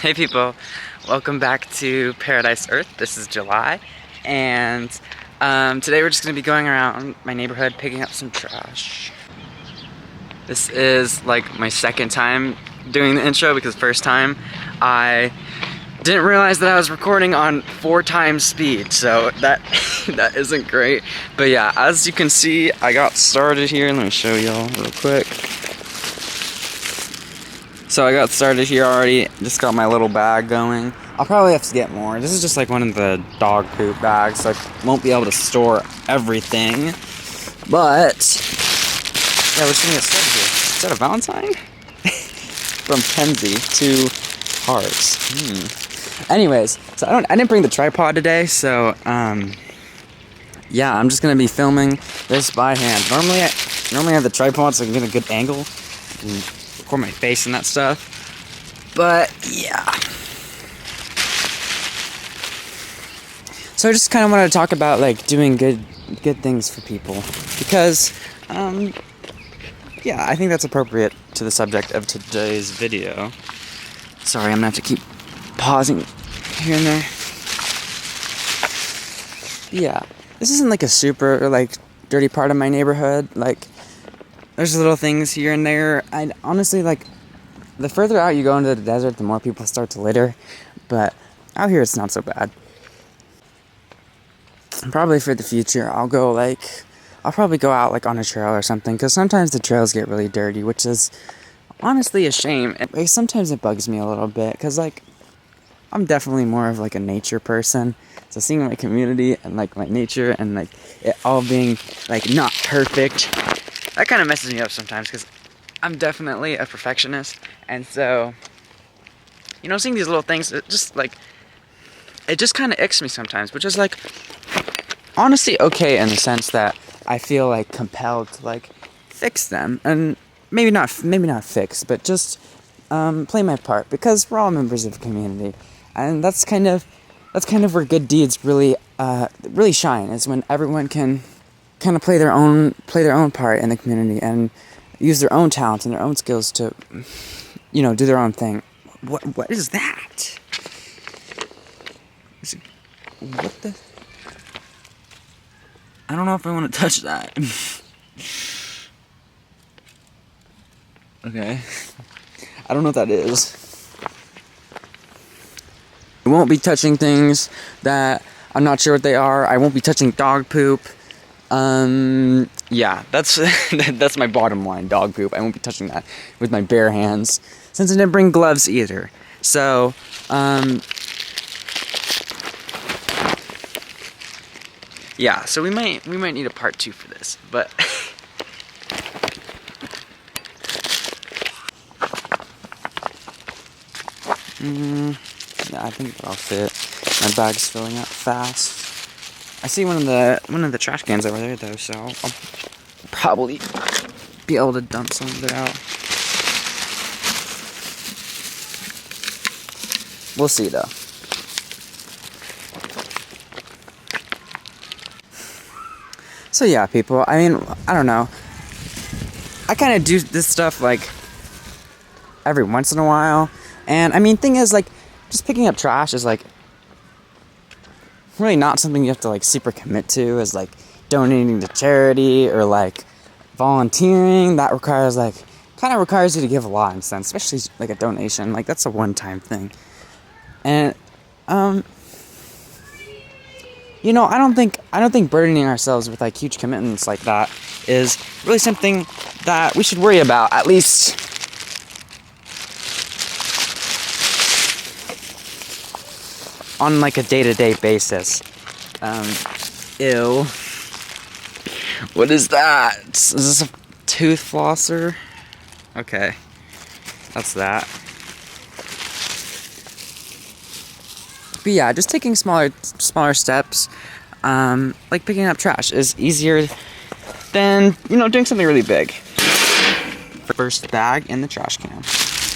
Hey people, welcome back to Paradise Earth. This is July, and today we're just going to be going around my neighborhood picking up some trash. This is like my second time doing the intro because first time I didn't realize that I was recording on 4 times speed, so that that isn't great. But yeah, as you can see, I got started here. Let me show y'all real quick. So I got started here already, just got my little bag going. I'll probably have to get more. This is just like one of the dog poop bags, so I won't be able to store everything. But, yeah, we're just gonna get started here. Is that a Valentine? From Kenzie, 2 hearts. Anyways, so I didn't bring the tripod today, so, yeah, I'm just gonna be filming this by hand. Normally I have the tripod so I can get a good angle and record my face and that stuff, but yeah. So I just kind of wanted to talk about like doing good things for people because, yeah, I think that's appropriate to the subject of today's video. Sorry, I'm gonna have to keep pausing here and there. Yeah, this isn't like a super like dirty part of my neighborhood. Like, there's little things here and there. I honestly, like, the further out you go into the desert, the more people start to litter. But out here, it's not so bad. Probably for the future, I'll probably go out, like, on a trail or something. Because sometimes the trails get really dirty, which is honestly a shame. And sometimes it bugs me a little bit. Because, like, I'm definitely more of, like, a nature person. So seeing my community and, like, my nature and, like, it all being, like, not perfect, that kind of messes me up sometimes because I'm definitely a perfectionist, and so, you know, seeing these little things, it just kind of icks me sometimes, which is, like, honestly okay in the sense that I feel, like, compelled to, like, fix them, and maybe not fix, but just play my part, because we're all members of a community, and that's kind of where good deeds really shine, is when everyone can kind of play their own part in the community and use their own talents and their own skills to, you know, do their own thing. What is that? What the? I don't know if I want to touch that. Okay. I don't know what that is. I won't be touching things that I'm not sure what they are. I won't be touching dog poop. Yeah, that's that's my bottom line, dog poop. I won't be touching that with my bare hands, since I didn't bring gloves either. So, yeah, so we might need a part 2 for this, but yeah, I think that'll fit. My bag's filling up fast. I see one of the trash cans over there though, so I'll probably be able to dump some of it out. We'll see though. So yeah, people, I mean, I don't know. I kind of do this stuff like every once in a while, and I mean, thing is, like, just picking up trash is like really not something you have to like super commit to, as like donating to charity or like volunteering. That requires kind of requires you to give a lot in a sense, especially like a donation. Like, that's a one-time thing. And you know, I don't think burdening ourselves with like huge commitments like that is really something that we should worry about, at least on like a day-to-day basis. Ew. What is that? Is this a tooth flosser? Okay. That's that. But yeah, just taking smaller steps, like picking up trash, is easier than, you know, doing something really big. First bag in the trash can.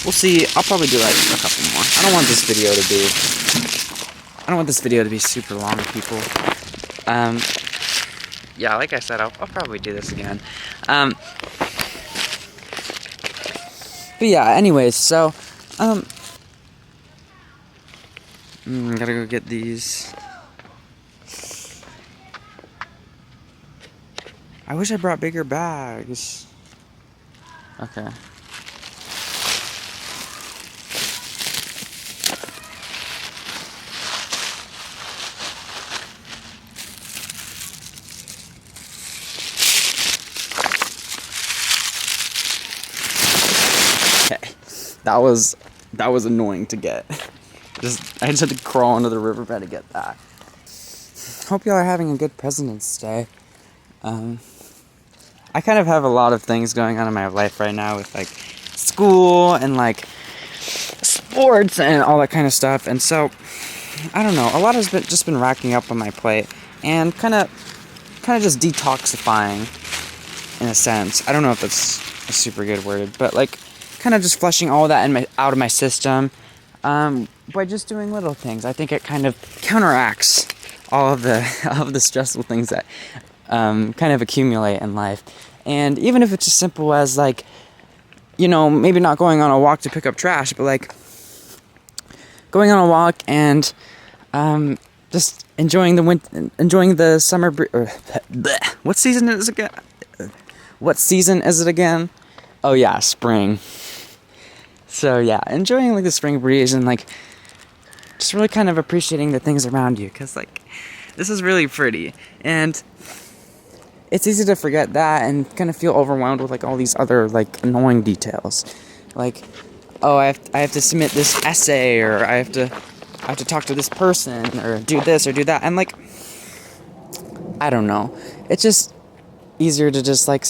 We'll see. I'll probably do like a couple more. I don't want this video to be super long, people. Yeah, like I said, I'll probably do this again. But yeah, anyways, so, Gotta go get these. I wish I brought bigger bags. Okay. Okay. That was annoying to get. I just had to crawl under the riverbed to get that. Hope y'all are having a good President's Day. I kind of have a lot of things going on in my life right now with like school and like sports and all that kind of stuff, and so I don't know. A lot has just been racking up on my plate and kind of just detoxifying in a sense. I don't know if that's a super good word, but like kind of just flushing all that out of my system by just doing little things. I think it kind of counteracts all of the stressful things that kind of accumulate in life. And even if it's as simple as like, you know, maybe not going on a walk to pick up trash, but like going on a walk and just enjoying the summer what season is it again? What season is it again? Oh yeah, spring. So yeah, enjoying like the spring breeze and like just really kind of appreciating the things around you, because like this is really pretty, and it's easy to forget that and kind of feel overwhelmed with like all these other like annoying details, like, oh, I have to submit this essay, or I have to talk to this person, or do this or do that, and like I don't know, it's just easier to just like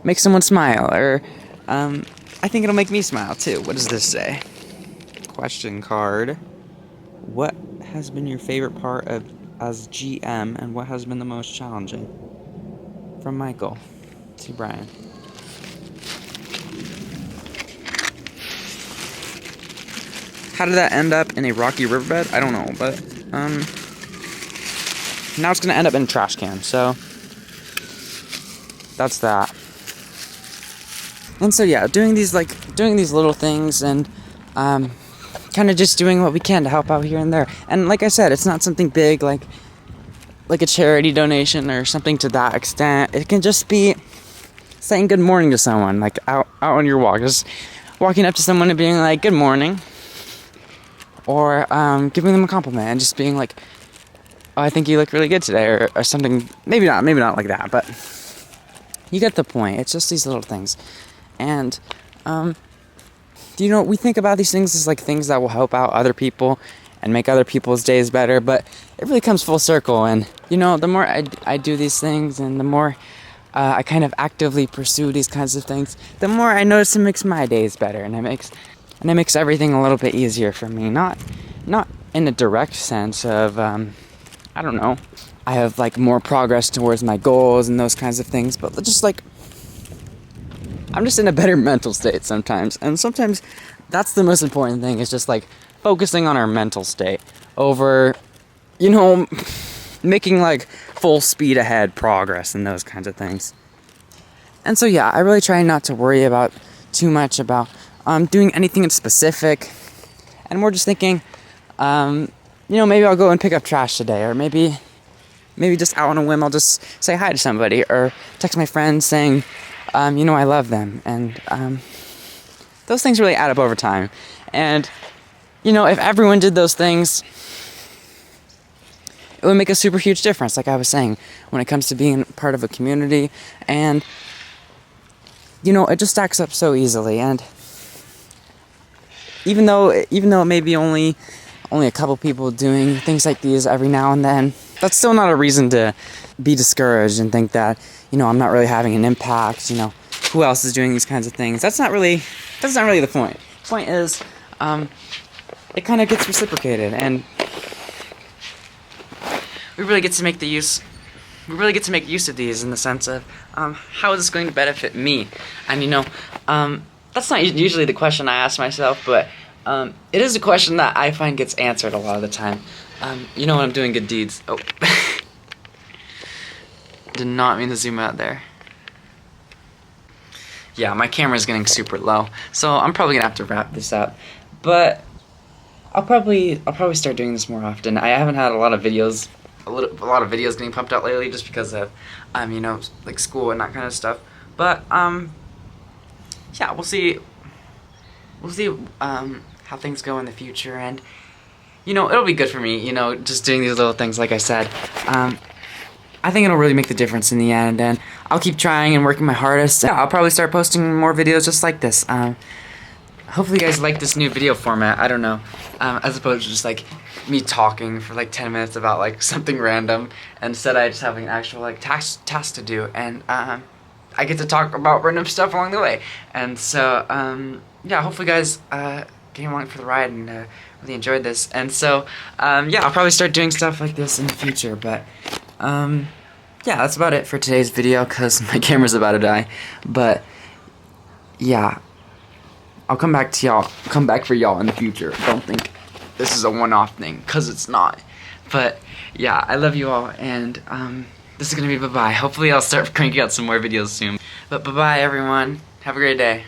make someone smile, or I think it'll make me smile too. What does this say? Question card. What has been your favorite part of as GM, and what has been the most challenging? From Michael to Brian. How did that end up in a rocky riverbed? I don't know, but now it's gonna end up in a trash can, so that's that. And so yeah, doing these little things and kind of just doing what we can to help out here and there. And like I said, it's not something big like a charity donation or something to that extent. It can just be saying good morning to someone, like out on your walk, just walking up to someone and being like, good morning, or giving them a compliment and just being like, oh, I think you look really good today, or something. Maybe not like that, but you get the point. It's just these little things. And you know, we think about these things as like things that will help out other people and make other people's days better, but it really comes full circle. And you know, the more I do these things, and the more I kind of actively pursue these kinds of things, the more I notice it makes my days better, and it makes everything a little bit easier for me. Not in a direct sense of I don't know, I have like more progress towards my goals and those kinds of things, but just like I'm just in a better mental state sometimes. And sometimes that's the most important thing, is just like focusing on our mental state over, you know, making like full speed ahead progress and those kinds of things. And so yeah, I really try not to worry about too much about doing anything in specific, and more just thinking, you know, maybe I'll go and pick up trash today, or maybe just out on a whim I'll just say hi to somebody, or text my friends saying, you know, I love them. And those things really add up over time. And, you know, if everyone did those things, it would make a super huge difference, like I was saying, when it comes to being part of a community. And, you know, it just stacks up so easily. And even though it may be only a couple people doing things like these every now and then, that's still not a reason to be discouraged and think that, you know, I'm not really having an impact. You know, who else is doing these kinds of things? That's not really the point. The point is, it kind of gets reciprocated, and we really get to make use of these in the sense of how is this going to benefit me? And you know, that's not usually the question I ask myself, but it is a question that I find gets answered a lot of the time. You know, when I'm doing good deeds. Oh. Did not mean to zoom out there. Yeah, my camera's getting super low, so I'm probably gonna have to wrap this up. But I'll probably start doing this more often. I haven't had a lot of videos getting pumped out lately just because of you know, like school and that kind of stuff. But yeah, we'll see how things go in the future, and you know, it'll be good for me, you know, just doing these little things like I said. I think it'll really make the difference in the end, and I'll keep trying and working my hardest. Yeah, I'll probably start posting more videos just like this. Hopefully you guys like this new video format, I don't know, as opposed to just like me talking for like 10 minutes about like something random. Instead I just have an actual like task to do, and I get to talk about random stuff along the way. And so, yeah, hopefully you guys came along for the ride and really enjoyed this. And so, yeah, I'll probably start doing stuff like this in the future, but yeah, that's about it for today's video because my camera's about to die. But yeah, I'll come back to y'all. Come back for y'all in the future. Don't think this is a one-off thing, because it's not. But yeah, I love you all, and this is gonna be bye-bye. Hopefully I'll start cranking out some more videos soon. But bye-bye, everyone. Have a great day.